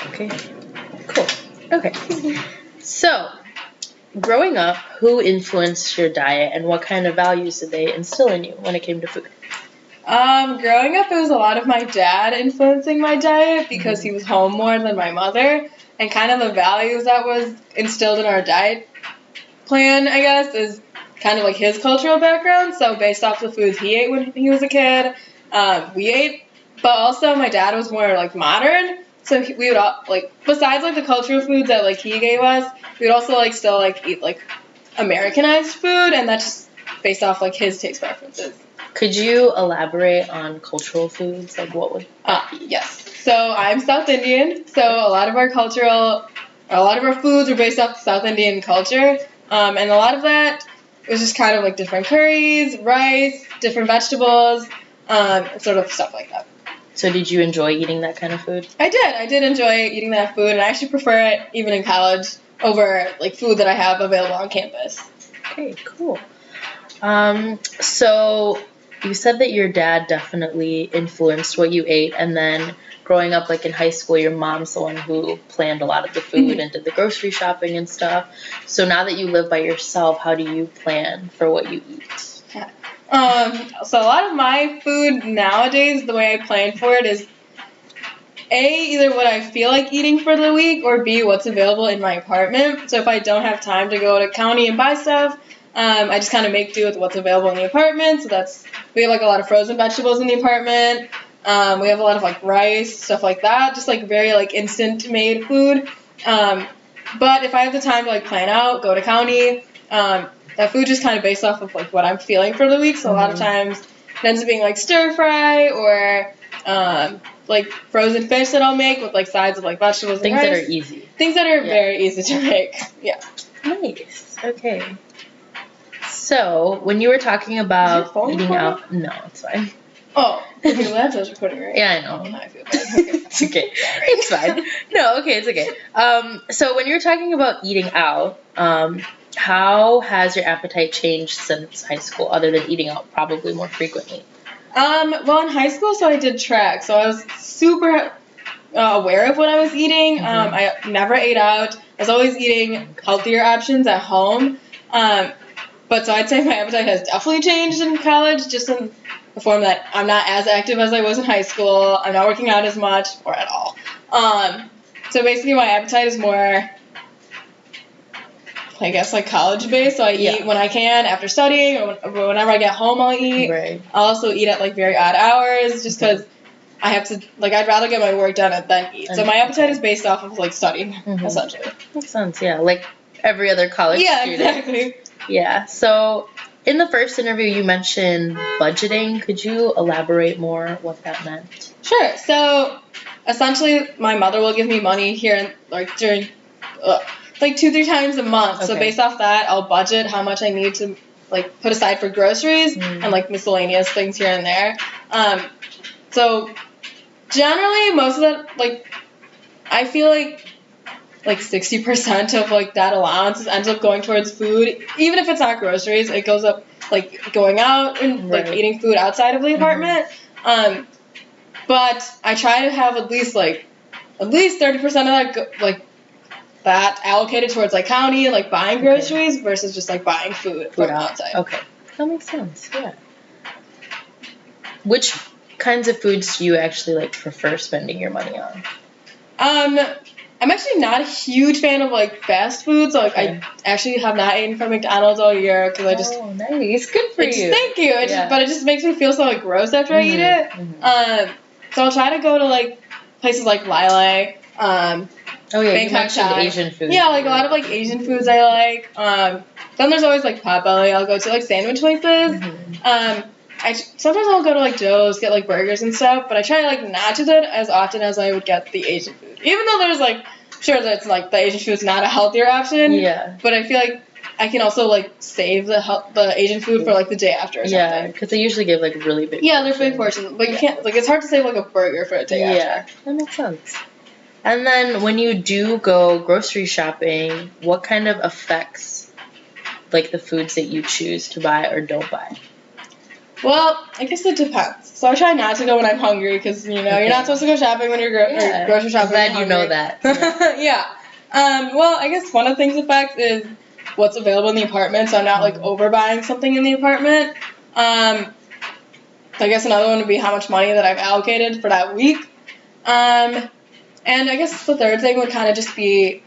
Okay, cool. Okay. So, growing up, who influenced your diet and what kind of values did they instill in you when it came to food? Growing up, it was a lot of my dad influencing my diet because he was home more than my mother, and kind of the values that was instilled in our diet plan, I guess, is kind of like his cultural background. So based off the foods he ate when he was a kid, we ate. But also, my dad was more like modern, so we would like besides like the cultural foods that like he gave us, we would also like still like eat like Americanized food, and that's just based off like his taste preferences. Could you elaborate on cultural foods? Like what would? Yes. So I'm South Indian, so a lot of our foods are based off South Indian culture, and a lot of that was just kind of like different curries, rice, different vegetables, sort of stuff like that. So did you enjoy eating that kind of food? I did. I did enjoy eating that food, and I actually prefer it even in college over like food that I have available on campus. Okay, cool. So you said that your dad definitely influenced what you ate, and then growing up, like in high school, your mom's the one who planned a lot of the food and did the grocery shopping and stuff. So now that you live by yourself, how do you plan for what you eat? So a lot of my food nowadays, the way I plan for it is A, either what I feel like eating for the week, or B, what's available in my apartment. So if I don't have time to go to county and buy stuff, I just kind of make do with what's available in the apartment. So we have like a lot of frozen vegetables in the apartment. We have a lot of like rice, stuff like that, just like very like instant made food. But if I have the time to like plan out, go to county, that food just kind of based off of like what I'm feeling for the week. So a lot of times it ends up being like stir fry or like frozen fish that I'll make with like sides of like vegetables Things and rice. that are easy. Things that are very easy to make. Yeah. Nice. Okay. So when you were talking about eating out, no, it's fine. Oh, okay, well that's what you're putting right. Yeah, I know. I feel bad. Okay. It's okay. It's fine. No, okay, it's okay. So when you're talking about eating out, how has your appetite changed since high school, other than eating out probably more frequently? Well, in high school, so I did track, so I was super aware of what I was eating. I never ate out. I was always eating healthier options at home. But so I'd say my appetite has definitely changed in college, just in the form that I'm not as active as I was in high school. I'm not working out as much, or at all. So basically my appetite is more, I guess, like college-based. So I eat when I can after studying, or whenever I get home I'll eat. Right. I'll also eat at like very odd hours, just because I have to, like, I'd rather get my work done and then eat. So my appetite is based off of like studying, essentially. Makes sense, yeah. Like every other college student. Exactly. Yeah. So in the first interview, you mentioned budgeting. Could you elaborate more what that meant? Sure. So essentially, my mother will give me money here, like during, like 2-3 times a month. Okay. So based off that, I'll budget how much I need to like put aside for groceries and like miscellaneous things here and there. So generally, most of that, like, I feel like 60% of like that allowance ends up going towards food. Even if it's not groceries, it goes up like going out and like eating food outside of the apartment. But I try to have at least 30% of that that allocated towards like county and like buying groceries versus just like buying food from outside. Okay, that makes sense. Yeah. Which kinds of foods do you actually like prefer spending your money on? I'm actually not a huge fan of like fast food, so like I actually have not eaten from McDonald's all year because I just. Oh, nice! Good for you. Thank you. But it just makes me feel so like gross after I eat it. So I'll try to go to like places like Lyle. Oh yeah, Bangkok you mentioned Thai. Asian food. Yeah, like a lot of like Asian foods I like. Then there's always like Potbelly. I'll go to like sandwich places. Sometimes I'll go to like Joe's, get like burgers and stuff, but I try like not to do it as often as I would get the Asian food. Even though there's like, sure that's like the Asian food's not a healthier option. Yeah. But I feel like I can also like save the Asian food for like the day after or something. Yeah, because they usually give like really big. Yeah, they're big portions, but you can't like it's hard to save like a burger for a day after. Yeah, that makes sense. And then when you do go grocery shopping, what kind of affects like the foods that you choose to buy or don't buy? Well, I guess it depends. So I try not to go when I'm hungry because, you know, you're not supposed to go shopping when you're or grocery shopping when I'm you're glad you know hungry. that. Yeah. Well, I guess one of the things it affects is what's available in the apartment, so I'm not, like, overbuying something in the apartment. I guess another one would be how much money that I've allocated for that week. And I guess the third thing would kind of just be,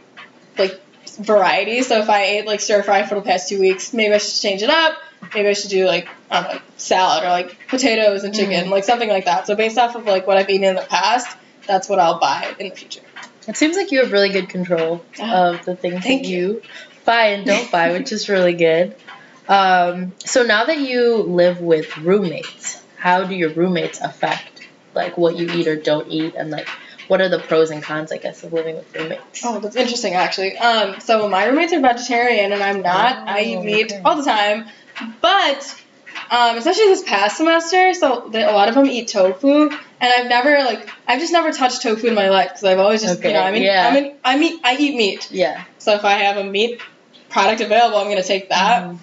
like, variety. So if I ate, like, stir fry for the past 2 weeks, maybe I should change it up. Maybe I should do, like, I don't know, salad or, like, potatoes and chicken, like, something like that. So based off of, like, what I've eaten in the past, that's what I'll buy in the future. It seems like you have really good control of the things that you buy and don't buy, which is really good. So now that you live with roommates, how do your roommates affect, like, what you eat or don't eat, and, like, what are the pros and cons, I guess, of living with roommates? Oh, that's interesting, actually. So my roommates are vegetarian, and I'm not. I eat meat all the time. But, especially this past semester, so a lot of them eat tofu, and I've just never touched tofu in my life, because I've always just, I eat meat. Yeah. So if I have a meat product available, I'm going to take that.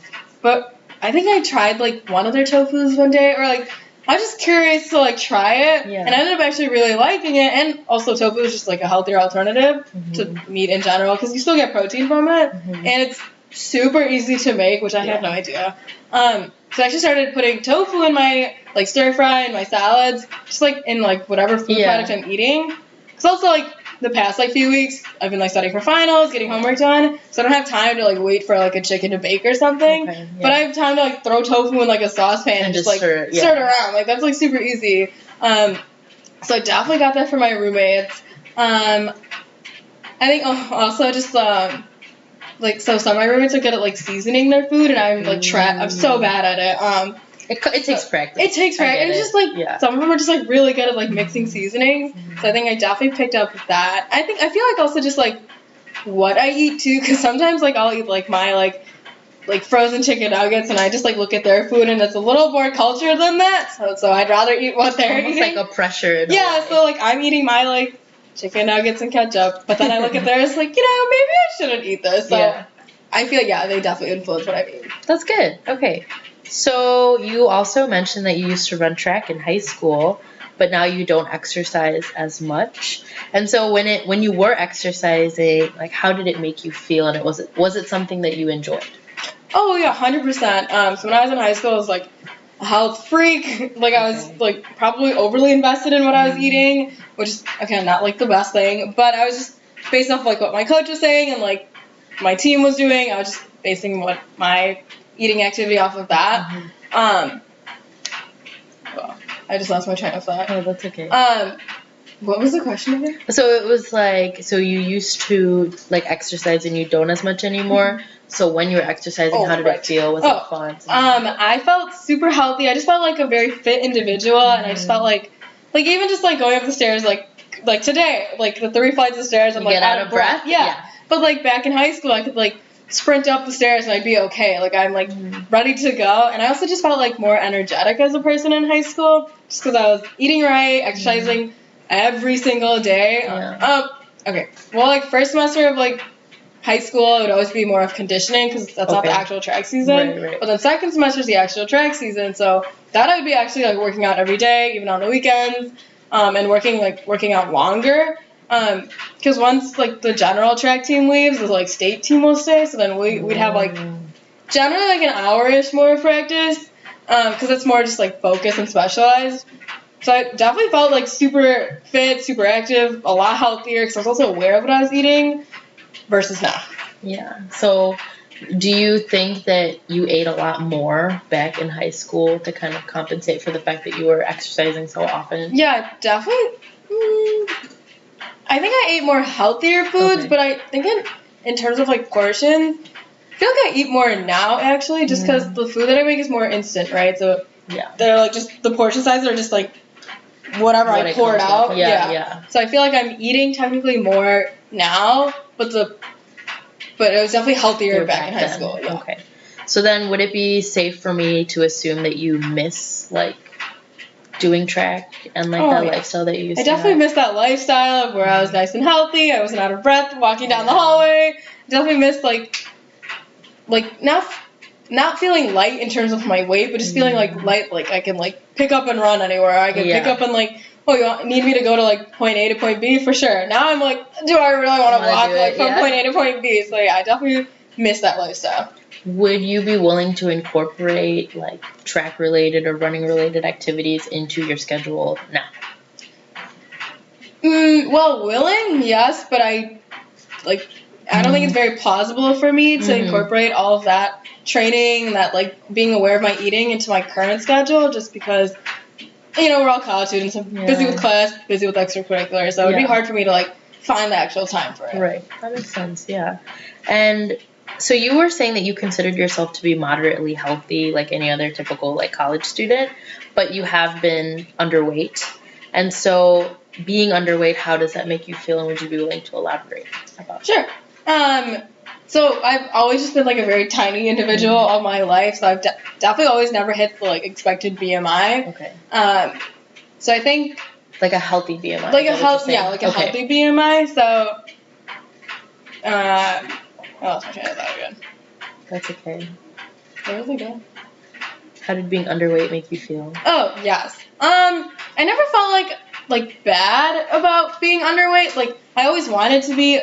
But I think I tried, like, one of their tofus one day, or, like, I was just curious to, like, try it, and I ended up actually really liking it, and also tofu is just, like, a healthier alternative to meat in general, because you still get protein from it, and it's super easy to make, which I had no idea. So I actually started putting tofu in my, like, stir fry and my salads, just, like, in, like, whatever food product I'm eating. Because also, like, the past, like, few weeks, I've been, like, studying for finals, getting homework done, so I don't have time to, like, wait for, like, a chicken to bake or something. But I have time to, like, throw tofu in, like, a saucepan and just, like, stir it around. Like, that's, like, super easy. So I definitely got that from my roommates. I think also just, like, so some of my roommates are good at, like, seasoning their food, and I'm, like, I'm so bad at it. It takes practice. It takes practice. And it's just, like, some of them are just, like, really good at, like, mixing seasonings. So I think I definitely picked up that. I feel like also just, like, what I eat, too, because sometimes, like, I'll eat, like, my, like frozen chicken nuggets, and I just, like, look at their food, and it's a little more cultured than that. So I'd rather eat what they're eating. Almost like a pressure. So, like, I'm eating my, like, chicken nuggets and ketchup, but then I look at theirs, like, you know, maybe I shouldn't eat this. So I feel, they definitely influence what I eat. That's good. Okay. So you also mentioned that you used to run track in high school, but now you don't exercise as much. And so when you were exercising, like, how did it make you feel? And was it something that you enjoyed? Oh yeah, 100%. So when I was in high school, I was like a health freak. Like, I was like probably overly invested in what I was eating, which is, again, not like the best thing. But I was just based off like what my coach was saying and like my team was doing. I was just basing what my eating activity off of that. Well, I just lost my train of thought. Oh, that's okay. What was the question again? So it was like, so you used to like exercise and you don't as much anymore. So when you were exercising, how did it feel? Was it fun? I felt super healthy. I just felt like a very fit individual, and I just felt like even just like going up the stairs, like today, like the 3 flights of stairs, I'm you like get out of breath. Yeah. But like back in high school, I could like sprint up the stairs and I'd be okay. Like I'm like ready to go, and I also just felt like more energetic as a person in high school, just because I was eating right, exercising every single day. Okay. Well, like first semester of like high school, it would always be more of conditioning because that's not the actual track season. Right. But then second semester is the actual track season, so that I would be actually like working out every day, even on the weekends, and working out longer. Because once like the general track team leaves, the like state team will stay. So then we'd have like generally like an hour-ish more of practice, because it's more just like focused and specialized. So I definitely felt like super fit, super active, a lot healthier because I was also aware of what I was eating versus now. Yeah. So do you think that you ate a lot more back in high school to kind of compensate for the fact that you were exercising so often? Yeah, definitely. I think I ate more healthier foods, but I think in terms of like portions, I feel like I eat more now actually, just because the food that I make is more instant, right? So they're like just the portion sizes are just like whatever I poured out. Yeah. So I feel like I'm eating technically more now, but it was definitely healthier back in high school. Yeah. Okay. So then would it be safe for me to assume that you miss like doing track and like that lifestyle that you used to have? I definitely miss that lifestyle of where I was nice and healthy. I wasn't out of breath walking down the hallway. I definitely miss like now not feeling light in terms of my weight, but just feeling like light, like I can like pick up and run anywhere. I can pick up and like, oh, you need me to go to like point A to point B? For sure. Now I'm like, do I really want to walk like from point A to point B? So yeah, I definitely miss that lifestyle. Would you be willing to incorporate like track related or running related activities into your schedule now? Well, willing, yes, but I don't think it's very plausible for me to incorporate all of that training, that like being aware of my eating into my current schedule, just because, you know, we're all college students, I'm busy with class, busy with extracurriculars, so it would be hard for me to like find the actual time for it. Right, that makes sense, yeah. And so you were saying that you considered yourself to be moderately healthy, like any other typical like college student, but you have been underweight. And so being underweight, how does that make you feel, and would you be willing to elaborate about Sure. So I've always just been like a very tiny individual all my life, so I've definitely always never hit the like expected BMI. Okay. So I think like a healthy BMI. Like a healthy BMI. So I lost my train of thought again. That's okay. Where was I going? How did being underweight make you feel? Oh, yes. I never felt like bad about being underweight. Like I always wanted to be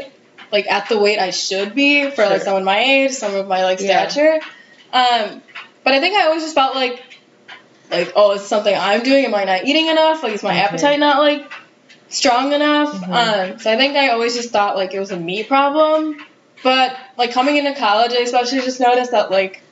like at the weight I should be for like someone my age, some of my like stature. But I think I always just felt like oh, it's something I'm doing. Am I not eating enough? Like is my appetite not like strong enough? So I think I always just thought like it was a me problem. But like coming into college, I especially just noticed that like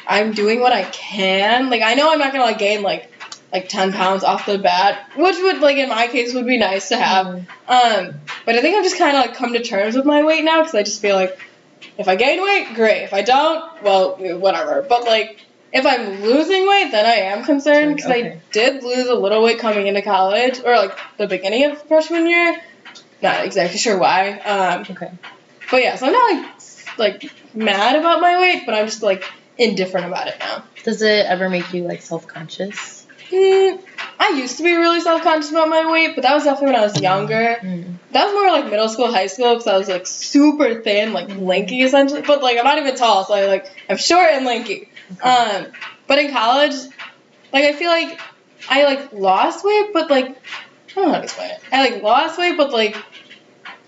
I'm doing what I can. Like I know I'm not gonna like gain like 10 pounds off the bat, which would like in my case would be nice to have. But I think I've just kind of like come to terms with my weight now, because I just feel like if I gain weight, great. If I don't, well, whatever. But like if I'm losing weight, then I am concerned, because I did lose a little weight coming into college, or like the beginning of freshman year. Not exactly sure why. But yeah, so I'm not like mad about my weight, but I'm just like indifferent about it now. Does it ever make you like self-conscious? I used to be really self-conscious about my weight, but that was definitely when I was younger. That was more like middle school, high school, because I was like super thin, like lanky essentially. But like I'm not even tall, so I'm short and lanky. But in college, like I feel like I like lost weight, but like I don't know how to explain it. I like lost weight, but like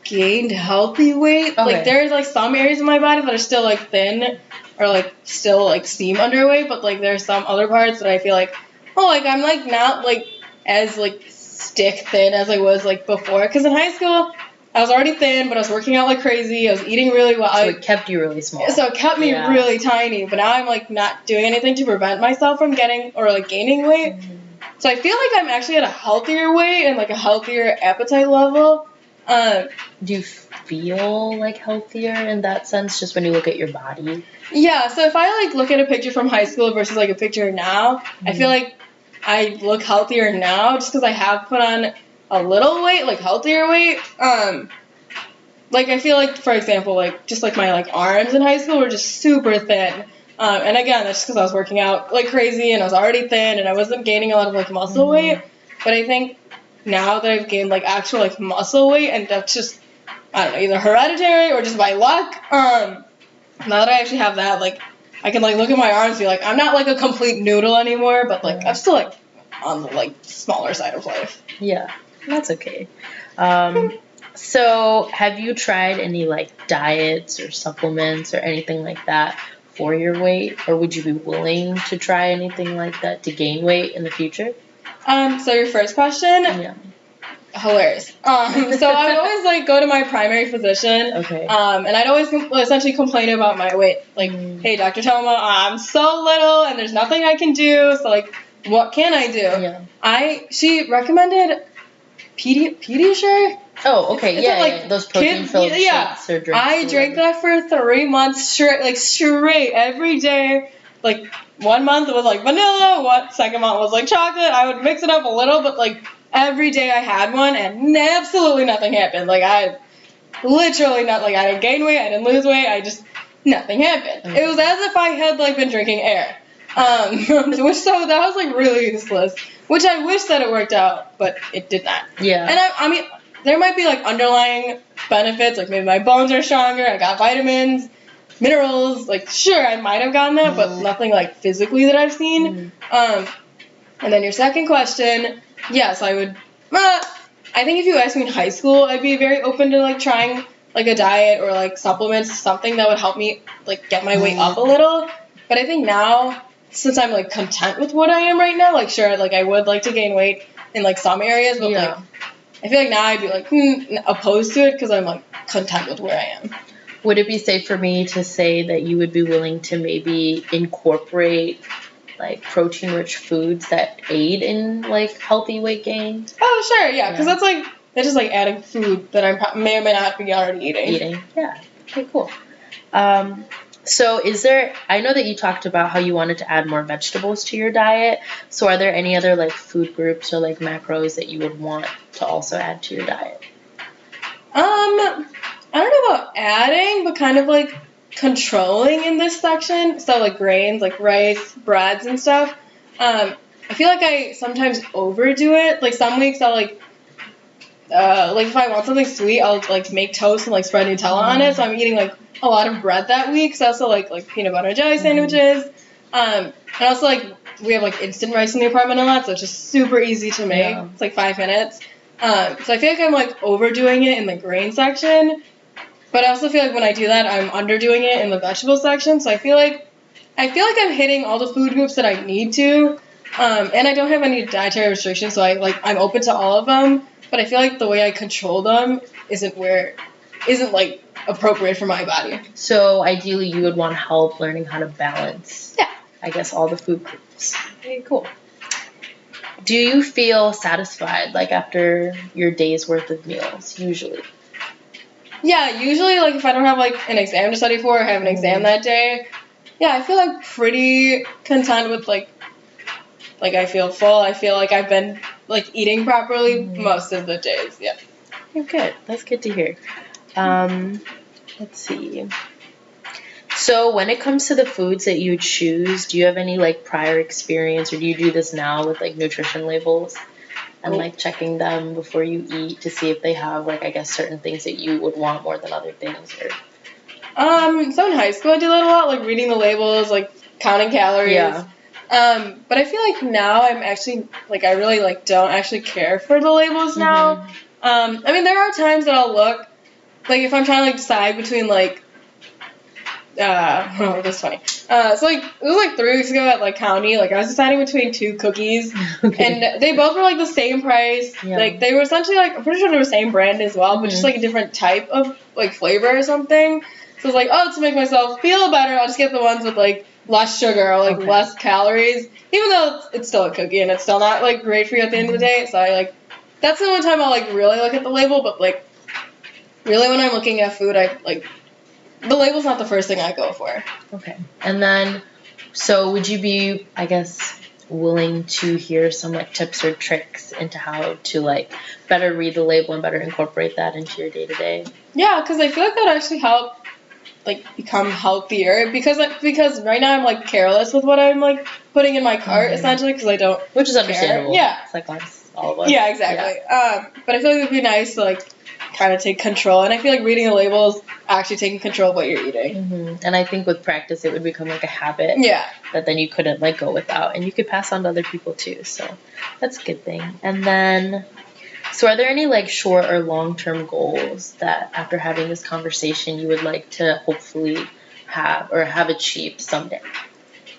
gained healthy weight. Like there's like some areas of my body that are still like thin, or like still like seem underweight, but like there's some other parts that I feel like, oh, like I'm like not like as like stick thin as I was like before. Because in high school, I was already thin, but I was working out like crazy. I was eating really well. So it kept you really small. So it kept me really tiny. But now I'm like not doing anything to prevent myself from getting or like gaining weight. So I feel like I'm actually at a healthier weight and like a healthier appetite level. Do you feel like healthier in that sense, just when you look at your body? Yeah, so if I like look at a picture from high school versus like a picture now, I feel like I look healthier now just because I have put on a little weight, like healthier weight. Like I feel like, for example, like just like my like arms in high school were just super thin. And again, that's just because I was working out like crazy and I was already thin and I wasn't gaining a lot of like muscle weight. But I think now that I've gained like actual like muscle weight, and that's just, I don't know, either hereditary or just by luck. Now that I actually have that, like I can like look at my arms and be like, I'm not like a complete noodle anymore, but like I'm still like on the like smaller side of life. Yeah, that's okay. So have you tried any like diets or supplements or anything like that for your weight, or would you be willing to try anything like that to gain weight in the future? So your first question, hilarious. So I would always like go to my primary physician, and I'd always essentially complain about my weight. Like, hey, Dr. Thelma, I'm so little, and there's nothing I can do. So like, what can I do? She recommended Pediasure. Oh, okay, those protein-filled shakes or drinks. I drank that for 3 months straight, every day. Like 1 month it was like vanilla, second month was like chocolate. I would mix it up a little, but like every day I had one, and absolutely nothing happened. Like I literally not like I didn't gain weight, I didn't lose weight, nothing happened. It was as if I had like been drinking air. Which so that was like really useless. Which I wish that it worked out, but it did not. Yeah. And I mean, there might be like underlying benefits, like maybe my bones are stronger, I got vitamins, minerals. Like, sure, I might have gotten that, but nothing like physically that I've seen. And then your second question, yes, I would. I think if you asked me in high school, I'd be very open to like trying like a diet or like supplements, something that would help me like get my weight up a little. But I think now, since I'm like content with what I am right now, like sure, like I would like to gain weight in like some areas, but like I feel like now I'd be like opposed to it because I'm like content with where I am. Would it be safe for me to say that you would be willing to maybe incorporate like protein-rich foods that aid in like healthy weight gain? Oh, sure, yeah, because that's just like adding food that I may or may not be already eating. Yeah. Okay, cool. So I know that you talked about how you wanted to add more vegetables to your diet. So are there any other like food groups or like macros that you would want to also add to your diet? I don't know about adding, but kind of like controlling in this section. So like grains, like rice, breads and stuff. I feel like I sometimes overdo it. Like some weeks I'll like if I want something sweet, I'll like make toast and like spread Nutella on it. So I'm eating like a lot of bread that week. So I also like peanut butter and jelly sandwiches. And also like we have like instant rice in the apartment a lot, so it's just super easy to make. Yeah. It's like 5 minutes. So I feel like I'm like overdoing it in the grain section. But I also feel like when I do that, I'm underdoing it in the vegetable section. So I feel like I'm hitting all the food groups that I need to. And I don't have any dietary restrictions, so I'm open to all of them. But I feel like the way I control them isn't like appropriate for my body. So ideally, you would want help learning how to balance. Yeah. I guess all the food groups. Okay, cool. Do you feel satisfied like after your day's worth of meals usually? Yeah, usually like if I don't have like an exam to study for or have an exam that day, yeah, I feel like pretty content with like I feel full. I feel like I've been like eating properly most of the days. Yeah. Okay, good. That's good to hear. Let's see. So when it comes to the foods that you choose, do you have any like prior experience, or do you do this now with like nutrition labels and like checking them before you eat to see if they have like I guess certain things that you would want more than other things? Or so in high school I did that a lot, like reading the labels, like counting calories. Yeah. But I feel like now I'm actually like I really like don't actually care for the labels now. I mean there are times that I'll look, like if I'm trying to like decide between like that's funny. So like it was like 3 weeks ago at like county, like I was deciding between 2 cookies, and they both were like the same price. Yeah. Like they were essentially like I'm pretty sure they were the same brand as well, but just like a different type of like flavor or something. So I was like, oh, to make myself feel better, I'll just get the ones with like less sugar or like less calories, even though it's still a cookie and it's still not like great for you at the end of the day. So I like that's the only time I'll like really look at the label, but like really when I'm looking at food, I like. The label's not the first thing I go for. Okay. And then, so would you be, I guess, willing to hear some like tips or tricks into how to like better read the label and better incorporate that into your day-to-day? Yeah, because I feel like that would actually help like become healthier because right now I'm like careless with what I'm like putting in my cart essentially because I don't. Which is understandable. Yeah. It's like all of us. Yeah, exactly. Yeah. But I feel like it would be nice to like kind of take control, and I feel like reading the labels actually taking control of what you're eating. And I think with practice it would become like a habit that then you couldn't like go without, and you could pass on to other people too, so that's a good thing. And then so are there any like short or long-term goals that after having this conversation you would like to hopefully have achieved someday?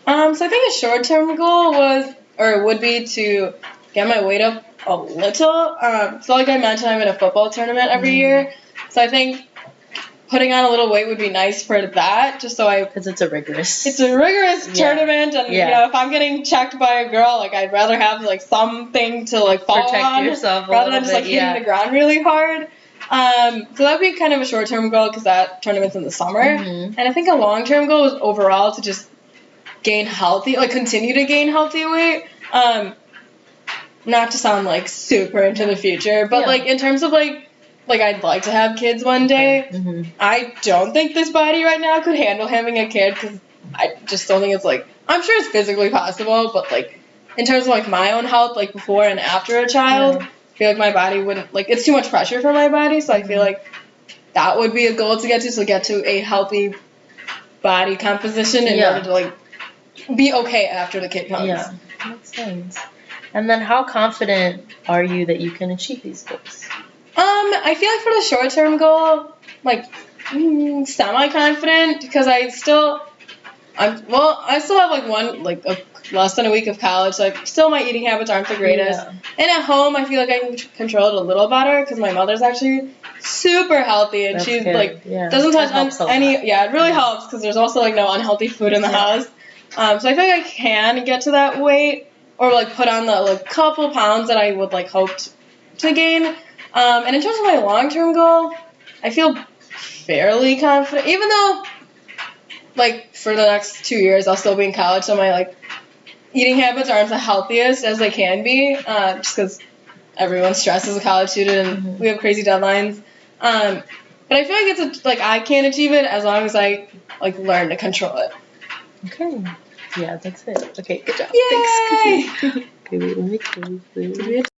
So I think a short-term goal would be to get my weight up a little. So like I mentioned, I'm in a football tournament every year. So I think putting on a little weight would be nice for that, just so because it's a rigorous tournament, and you know if I'm getting checked by a girl, like I'd rather have like something to like fall protect on yourself rather than just like hitting the ground really hard. So that would be kind of a short-term goal because that tournament's in the summer, and I think a long-term goal is overall to just continue to gain healthy weight. Not to sound like super into the future, but like in terms of like I'd like to have kids one day. I don't think this body right now could handle having a kid because I just don't think it's like I'm sure it's physically possible, but like in terms of like my own health, like before and after a child, I feel like my body wouldn't like it's too much pressure for my body. So I feel like that would be a goal to get to. So get to a healthy body composition in order to like be okay after the kid comes. Yeah, makes sense. And then how confident are you that you can achieve these goals? I feel like for the short-term goal, like semi-confident because I still have like less than a week of college, so still my eating habits aren't the greatest. Yeah. And at home, I feel like I can control it a little better because my mother's actually super healthy and That's she's good. like Yeah. doesn't That touch helps a lot. any. Yeah, it really helps because there's also like no unhealthy food in the house. So I feel like I can get to that weight or like put on the like couple pounds that I would like hoped to gain. And in terms of my long-term goal, I feel fairly confident, even though like for the next 2 years I'll still be in college, so my like eating habits aren't the healthiest as they can be, just because everyone's stressed as a college student and we have crazy deadlines. But I feel like I can achieve it as long as I like learn to control it. Okay. Yeah, that's it. Okay, good job. Yay! Thanks. Okay, wait, let me close this.